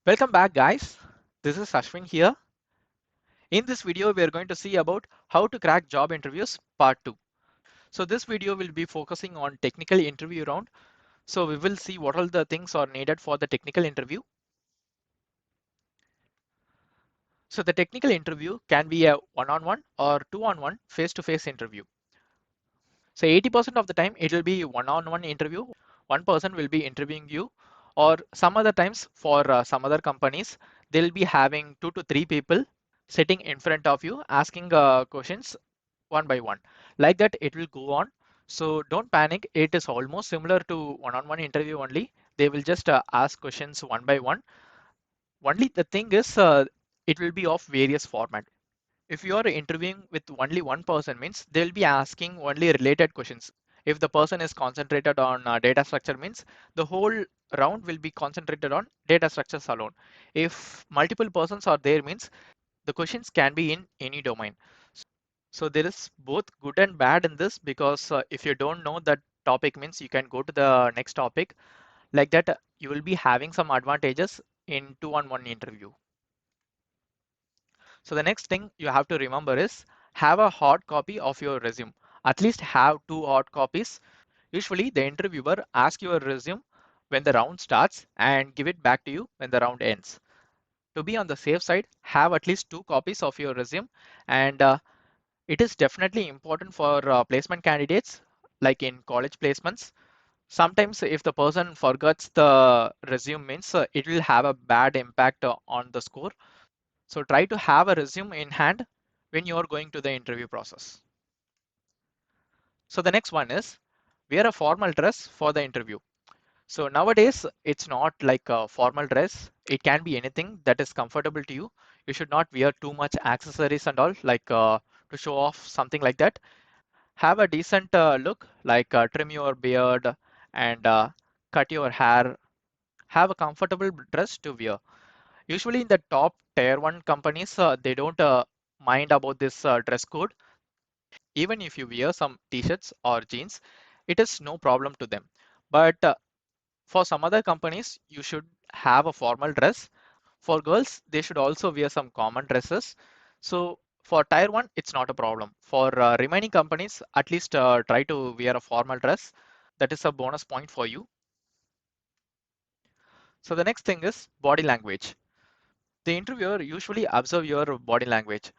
Welcome back guys. This is Ashwin here. In this video, we are going to see about how to crack job interviews part 2. So this video will be focusing on technical interview round. So we will see what all the things are needed for the technical interview. So the technical interview can be a one-on-one or two-on-one face-to-face interview. So 80% of the time it will be one-on-one interview. One person will be interviewing you, or some other times for some other companies, they'll be having 2 to 3 people sitting in front of you asking questions one by one. Like that, it will go on. So don't panic. It is almost similar to one-on-one interview only. They will just ask questions one by one. Only the thing is, it will be of various format. If you are interviewing with only one person, means they'll be asking only related questions. If the person is concentrated on data structure, means the whole round will be concentrated on data structures alone. If multiple persons are there, means the questions can be in any domain. So there is both good and bad in this, because if you don't know that topic, means you can go to the next topic. Like that, you will be having some advantages in two-on-one interview. So the next thing you have to remember is have a hard copy of your resume. At least have 2 hard copies. Usually the interviewer asks your resume when the round starts and give it back to you when the round ends. To be on the safe side, have at least 2 copies of your resume, and it is definitely important for placement candidates, like in college placements. Sometimes if the person forgets the resume, means it will have a bad impact on the score. So try to have a resume in hand when you are going to the interview process. So the next one is wear a formal dress for the interview. So nowadays it's not like a formal dress. It can be anything that is comfortable to you. You should not wear too much accessories and all, like to show off something like that. Have a decent look, like trim your beard and cut your hair. Have a comfortable dress to wear. Usually in the top tier 1 companies, they don't mind about this dress code. Even if you wear some t-shirts or jeans, it is no problem to them. But for some other companies, you should have a formal dress. For girls, they should also wear some common dresses. So for tier 1, it's not a problem. For remaining companies, at least try to wear a formal dress. That is a bonus point for you. So the next thing is body language. The interviewer usually observe your body language.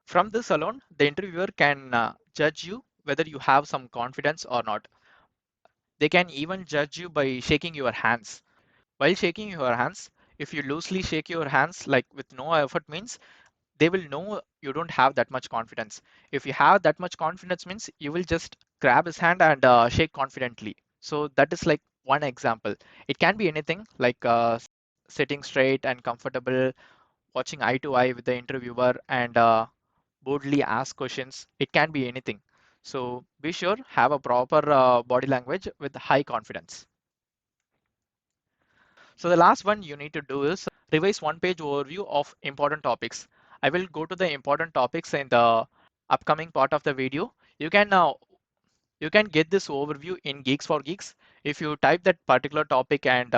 From this alone, the interviewer can judge you whether you have some confidence or not. They can even judge you by shaking your hands. While shaking your hands, if you loosely shake your hands like with no effort, means they will know you don't have that much confidence. If you have that much confidence, means you will just grab his hand and shake confidently. So that is like one example. It can be anything, like sitting straight and comfortable, watching eye to eye with the interviewer, and boldly ask questions. It can be anything. So be sure have a proper body language with high confidence. So the last one you need to do is revise one-page overview of important topics. I will go to the important topics in the upcoming part of the video. You can get this overview in Geeks for Geeks. If you type that particular topic and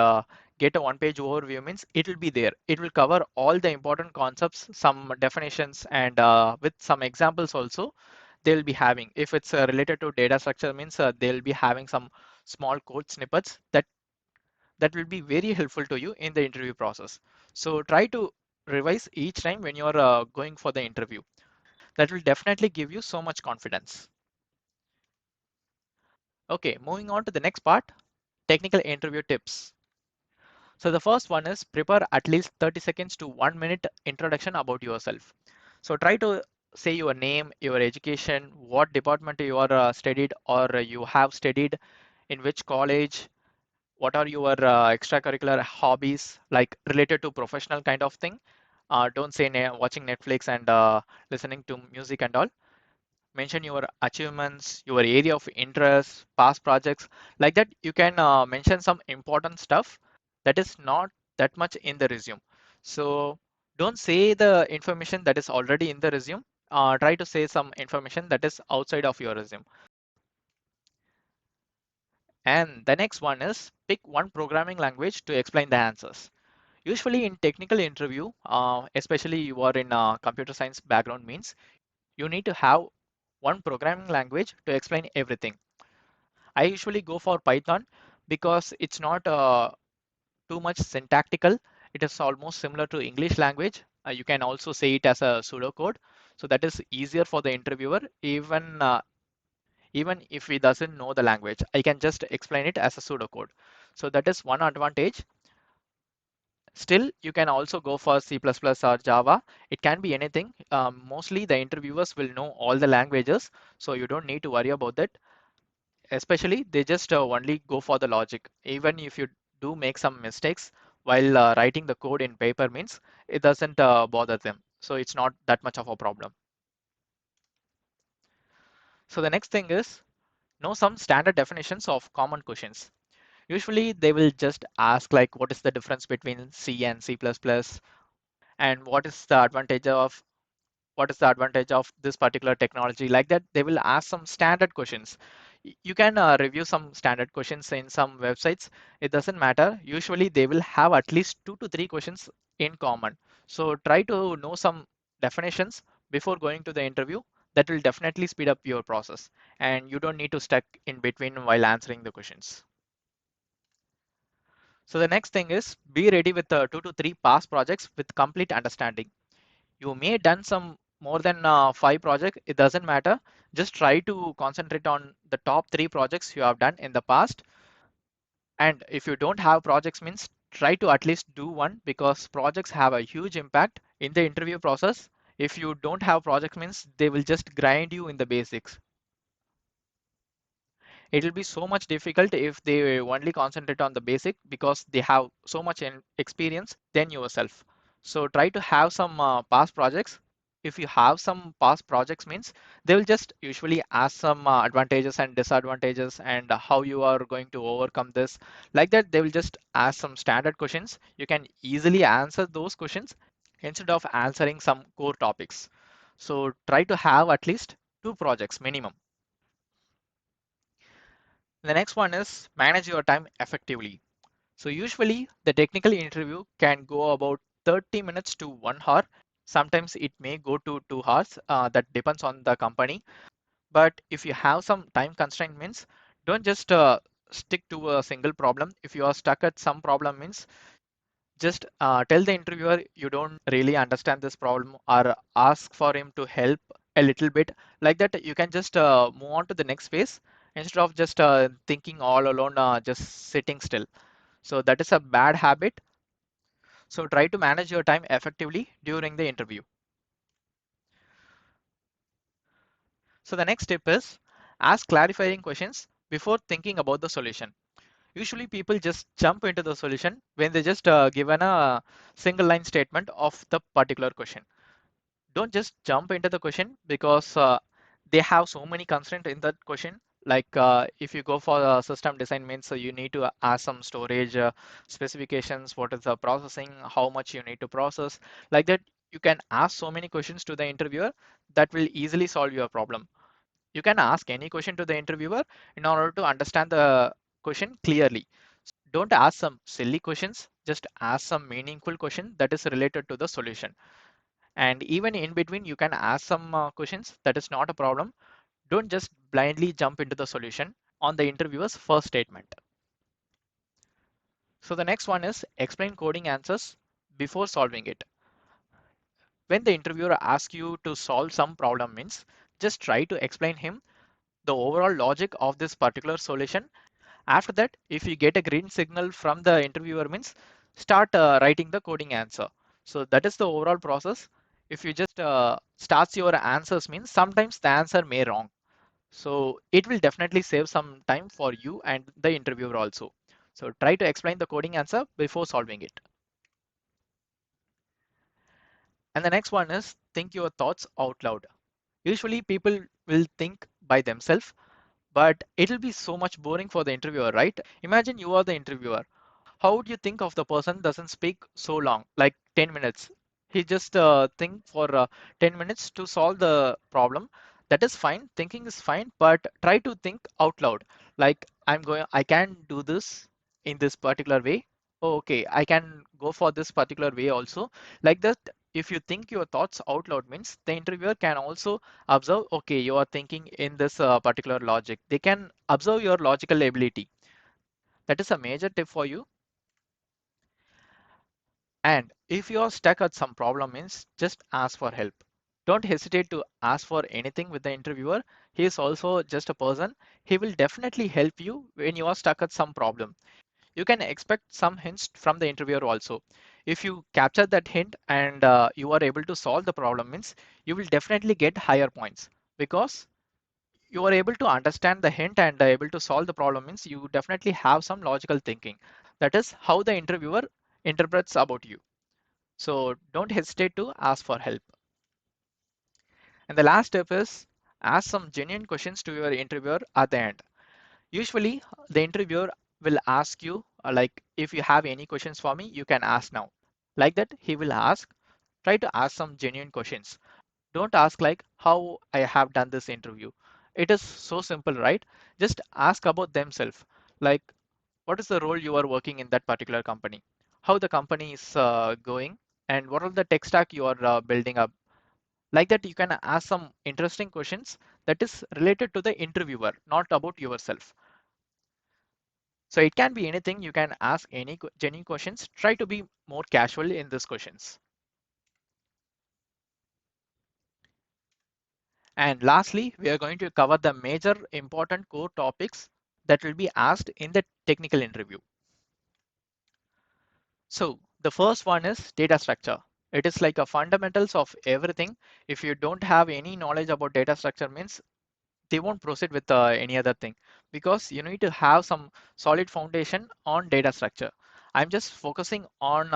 get a one-page overview, means it will be there. It will cover all the important concepts, some definitions, and with some examples also they'll be having. If it's related to data structure, means they'll be having some small code snippets that will be very helpful to you in the interview process. So try to revise each time when you're going for the interview. That will definitely give you so much confidence. Okay, moving on to the next part, technical interview tips. So the first one is prepare at least 30 seconds to 1 minute introduction about yourself. So try to say your name, your education, what department you are studied or you have studied, in which college, what are your extracurricular hobbies, like related to professional kind of thing. Don't say watching Netflix and listening to music and all. Mention your achievements, your area of interest, past projects. Like that, you can mention some important stuff that is not that much in the resume. So don't say the information that is already in the resume. Try to say some information that is outside of your resume. And the next one is pick one programming language to explain the answers. Usually in technical interview, especially you are in a computer science background means you need to have one programming language to explain everything. I usually go for Python because it's not too much syntactical. It is almost similar to English language. You can also say it as a pseudocode. So that is easier for the interviewer, even if he doesn't know the language. I can just explain it as a pseudocode. So that is one advantage. Still, you can also go for C++ or Java. It can be anything. Mostly the interviewers will know all the languages, so you don't need to worry about that. Especially, they just only go for the logic. Even if you do make some mistakes while writing the code in paper means it doesn't bother them. So it's not that much of a problem. So the next thing is know some standard definitions of common questions. Usually they will just ask like what is the difference between C and C++ and what is the advantage of this particular technology, like that they will ask some standard questions. You can review some standard questions in some websites. It doesn't matter. Usually they will have at least 2 to 3 questions in common. So try to know some definitions before going to the interview. That will definitely speed up your process and you don't need to stuck in between while answering the questions. So the next thing is be ready with 2 to 3 past projects with complete understanding. You may done some more than 5 projects. It doesn't matter. Just try to concentrate on the top 3 projects you have done in the past. And if you don't have projects means try to at least do one, because projects have a huge impact in the interview process. If you don't have projects means they will just grind you in the basics. It will be so much difficult if they only concentrate on the basic, because they have so much experience than yourself. So try to have some past projects. If you have some past projects means they will just usually ask some advantages and disadvantages and how you are going to overcome this. Like that, they will just ask some standard questions. You can easily answer those questions instead of answering some core topics. So try to have at least 2 projects minimum. The next one is manage your time effectively. So usually the technical interview can go about 30 minutes to 1 hour. Sometimes it may go to 2 hours. That depends on the company. But if you have some time constraint means don't just stick to a single problem. If you are stuck at some problem means just tell the interviewer you don't really understand this problem or ask for him to help a little bit. Like that, you can just move on to the next phase instead of just thinking all alone, just sitting still. So that is a bad habit. So try to manage your time effectively during the interview. So the next tip is ask clarifying questions before thinking about the solution. Usually people just jump into the solution when they just given a single line statement of the particular question. Don't just jump into the question, because they have so many constraints in that question. Like if you go for system design means you need to ask some storage specifications, what is the processing, how much you need to process. Like that, you can ask so many questions to the interviewer that will easily solve your problem. You can ask any question to the interviewer in order to understand the question clearly. Don't ask some silly questions, just ask some meaningful question that is related to the solution. And even in between you can ask some questions. That is not a problem. Don't just blindly jump into the solution on the interviewer's first statement. So the next one is explain coding answers before solving it. When the interviewer asks you to solve some problem means just try to explain him the overall logic of this particular solution. After that, if you get a green signal from the interviewer means start writing the coding answer. So that is the overall process. If you just starts your answers means sometimes the answer may wrong. So it will definitely save some time for you and the interviewer also. So try to explain the coding answer before solving it. And the next one is think your thoughts out loud. Usually people will think by themselves, but it'll be so much boring for the interviewer, right? Imagine you are the interviewer. How would you think of the person doesn't speak so long, like 10 minutes? He just think for 10 minutes to solve the problem. That is fine. Thinking is fine, but try to think out loud. Like I can do this in this particular way. Oh, okay, I can go for this particular way also. Like that, if you think your thoughts out loud means the interviewer can also observe, okay, you are thinking in this particular logic. They can observe your logical ability. That is a major tip for you. And if you are stuck at some problem means just ask for help. Don't hesitate to ask for anything with the interviewer. He is also just a person. He will definitely help you when you are stuck at some problem. You can expect some hints from the interviewer also. If you capture that hint and you are able to solve the problem means you will definitely get higher points because you are able to understand the hint and able to solve the problem means you definitely have some logical thinking. That is how the interviewer interprets about you. So don't hesitate to ask for help. And the last step is ask some genuine questions to your interviewer at the end. Usually, the interviewer will ask you, like, if you have any questions for me, you can ask now. Like that, he will ask. Try to ask some genuine questions. Don't ask, like, how I have done this interview. It is so simple, right? Just ask about themselves. Like, what is the role you are working in that particular company? How the company is going? And what are the tech stack you are building up? Like that, you can ask some interesting questions that is related to the interviewer, not about yourself. So it can be anything. You can ask any genuine questions. Try to be more casual in these questions. And lastly, we are going to cover the major important core topics that will be asked in the technical interview. So the first one is data structure. It is like a fundamentals of everything. If you don't have any knowledge about data structure means they won't proceed with any other thing because you need to have some solid foundation on data structure. I'm just focusing on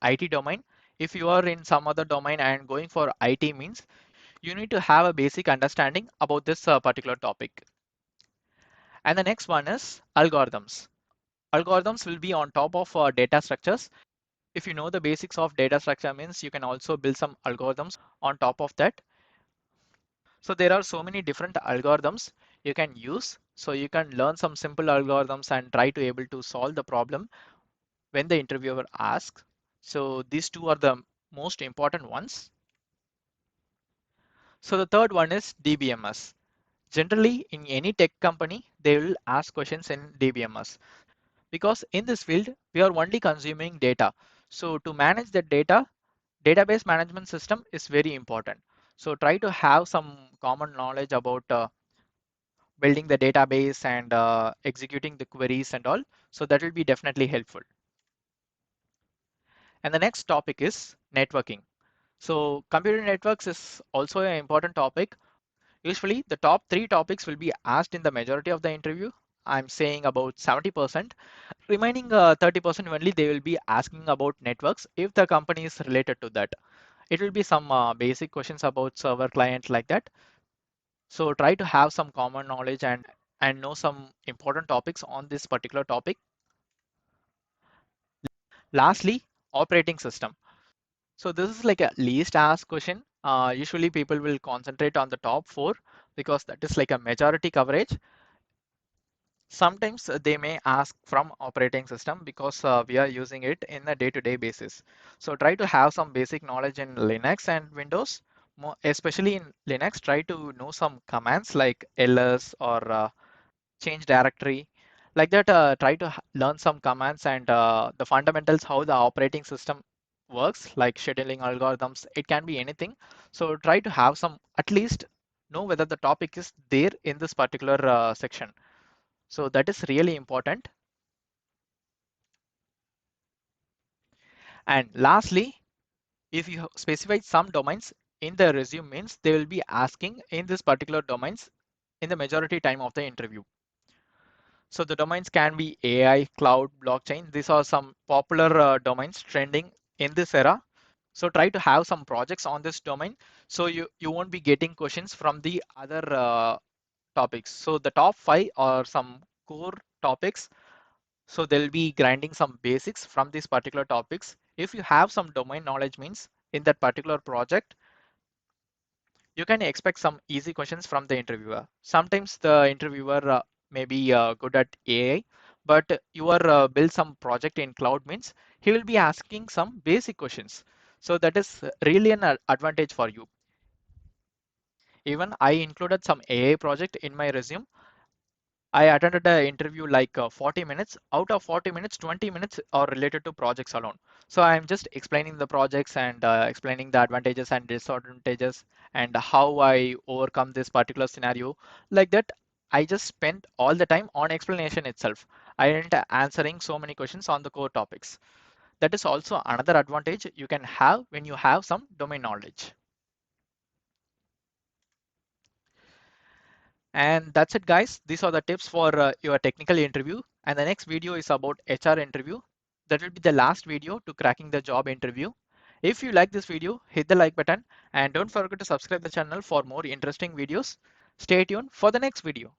IT domain. If you are in some other domain and going for IT means you need to have a basic understanding about this particular topic. And the next one is algorithms. Algorithms will be on top of data structures. If you know the basics of data structure means you can also build some algorithms on top of that. So there are so many different algorithms you can use. So you can learn some simple algorithms and try to able to solve the problem when the interviewer asks. So these two are the most important ones. So the third one is DBMS. Generally in any tech company, they will ask questions in DBMS because in this field, we are only consuming data. So to manage the data, database management system is very important. So try to have some common knowledge about building the database and executing the queries and all. So that will be definitely helpful. And the next topic is networking. So computer networks is also an important topic. Usually the top three topics will be asked in the majority of the interview. I'm saying about 70%. Remaining 30% only they will be asking about networks if the company is related to that. It will be some basic questions about server client like that. So try to have some common knowledge and know some important topics on this particular topic. Lastly, operating system. So this is like a least asked question. Usually people will concentrate on the top four because that is like a majority coverage. Sometimes they may ask from operating system because we are using it in a day-to-day basis. So try to have some basic knowledge in Linux and Windows. Especially in Linux, try to know some commands like ls or change directory. Like that, try to learn some commands and the fundamentals how the operating system works, like scheduling algorithms. It can be anything. So try to have some, at least know whether the topic is there in this particular section. So that is really important. And lastly, if you specify some domains in the resume means they will be asking in this particular domains in the majority time of the interview. So the domains can be AI, cloud, blockchain. These are some popular domains trending in this era. So try to have some projects on this domain. So you won't be getting questions from the other topics. So the top five are some core topics. So they'll be grinding some basics from these particular topics. If you have some domain knowledge means in that particular project, you can expect some easy questions from the interviewer. Sometimes the interviewer may be good at AI, but you are build some project in cloud means he will be asking some basic questions. So that is really an advantage for you. Even I included some AI project in my resume. I attended an interview like 40 minutes. Out of 40 minutes, 20 minutes are related to projects alone. So I'm just explaining the projects and explaining the advantages and disadvantages and how I overcome this particular scenario. Like that, I just spent all the time on explanation itself. I didn't answering so many questions on the core topics. That is also another advantage you can have when you have some domain knowledge. And that's it, guys. These are the tips for your technical interview. And the next video is about HR interview. That will be the last video to cracking the job interview. If you like this video, hit the like button and don't forget to subscribe the channel for more interesting videos. Stay tuned for the next video.